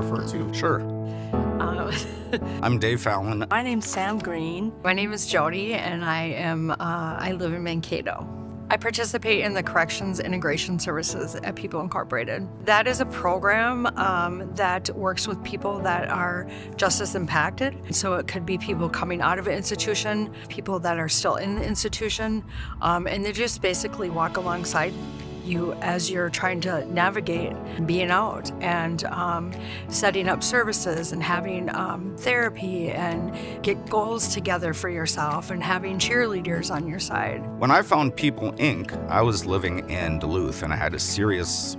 refer to? Sure. I'm Dave Fallon. My name's Sam Green. My name is Jody, and I live in Mankato. I participate in the Corrections Integration Services at People Incorporated. That is a program that works with people that are justice impacted. So it could be people coming out of an institution, people that are still in the institution, and they just basically walk alongside you as you're trying to navigate being out and setting up services and having therapy and get goals together for yourself and having cheerleaders on your side. When I found People Inc., I was living in Duluth and I had a serious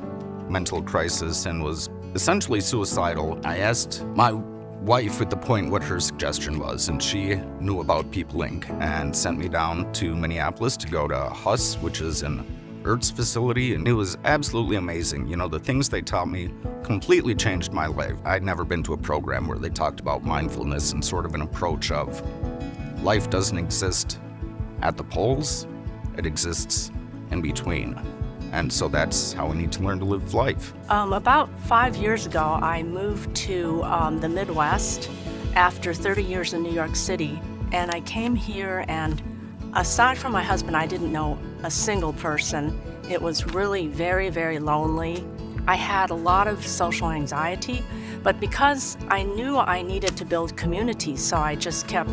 mental crisis and was essentially suicidal. I asked my wife at the point what her suggestion was, and she knew about People Inc. and sent me down to Minneapolis to go to HUS, which is an IRTS facility, and it was absolutely amazing. You know, the things they taught me completely changed my life. I'd never been to a program where they talked about mindfulness and sort of an approach of life doesn't exist at the poles, it exists in between. And so that's how we need to learn to live life. About 5 years ago, I moved to the Midwest after 30 years in New York City, and I came here, and aside from my husband, I didn't know a single person. It was really very, very lonely. I had a lot of social anxiety, but because I knew I needed to build community, so I just kept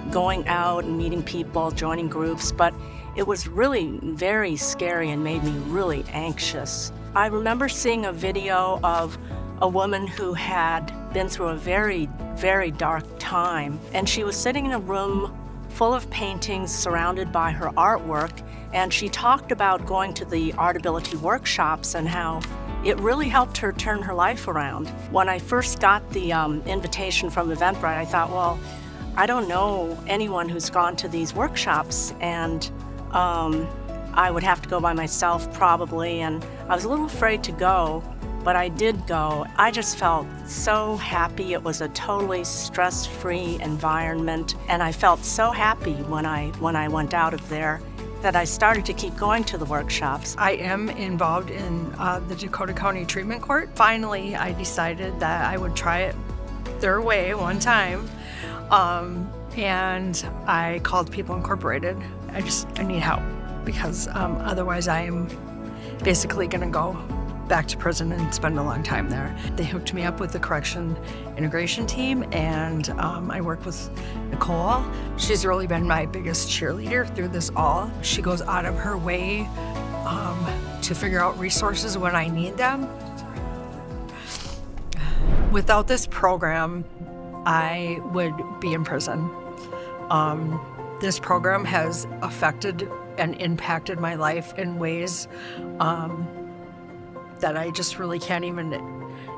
going out and meeting people, joining groups, but it was really very scary and made me really anxious. I remember seeing a video of a woman who had been through a very, very dark time, and she was sitting in a room full of paintings surrounded by her artwork, and she talked about going to the Artability workshops and how it really helped her turn her life around. When I first got the invitation from Eventbrite, I thought, well, I don't know anyone who's gone to these workshops, and I would have to go by myself probably, and I was a little afraid to go, but I did go. I just felt so happy. It was a totally stress-free environment, and I felt so happy when I went out of there that I started to keep going to the workshops. I am involved in the Dakota County Treatment Court. Finally, I decided that I would try it their way one time, and I called People Incorporated. I need help because otherwise I am basically gonna go back to prison and spend a long time there. They hooked me up with the correction integration team, and I work with Nicole. She's really been my biggest cheerleader through this all. She goes out of her way to figure out resources when I need them. Without this program, I would be in prison. This program has affected and impacted my life in ways that I just really can't even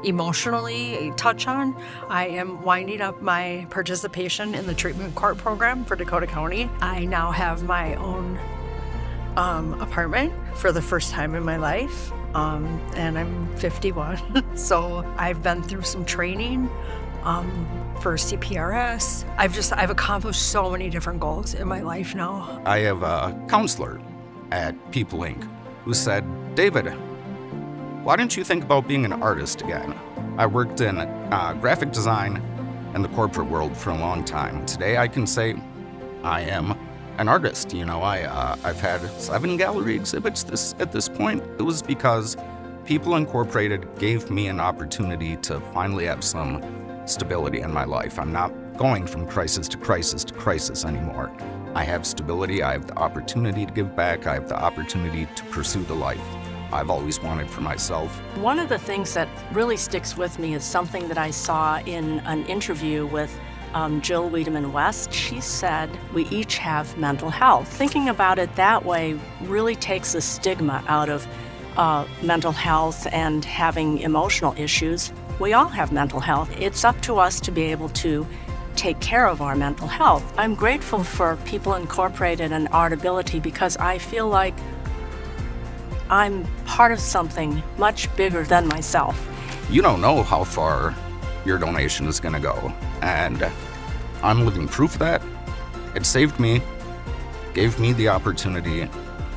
emotionally touch on. I am winding up my participation in the treatment court program for Dakota County. I now have my own apartment for the first time in my life, and I'm 51. So I've been through some training for CPRS. I've accomplished so many different goals in my life now. I have a counselor at People Inc. who said, David, why don't you think about being an artist again? I worked in graphic design and the corporate world for a long time. Today I can say I am an artist. You know, I've had 7 gallery exhibits at this point. It was because People Incorporated gave me an opportunity to finally have some stability in my life. I'm not going from crisis to crisis to crisis anymore. I have stability, I have the opportunity to give back, I have the opportunity to pursue the life I've always wanted for myself. One of the things that really sticks with me is something that I saw in an interview with Jill Wiedemann West. She said, we each have mental health. Thinking about it that way really takes the stigma out of mental health and having emotional issues. We all have mental health. It's up to us to be able to take care of our mental health. I'm grateful for People Incorporated and Artability because I feel like I'm part of something much bigger than myself. You don't know how far your donation is gonna go, and I'm living proof of that. It saved me, gave me the opportunity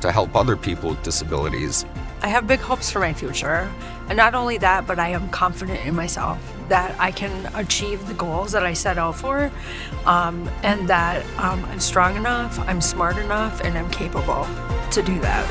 to help other people with disabilities, I have big hopes for my future. And not only that, but I am confident in myself that I can achieve the goals that I set out for, and that I'm strong enough, I'm smart enough, and I'm capable to do that.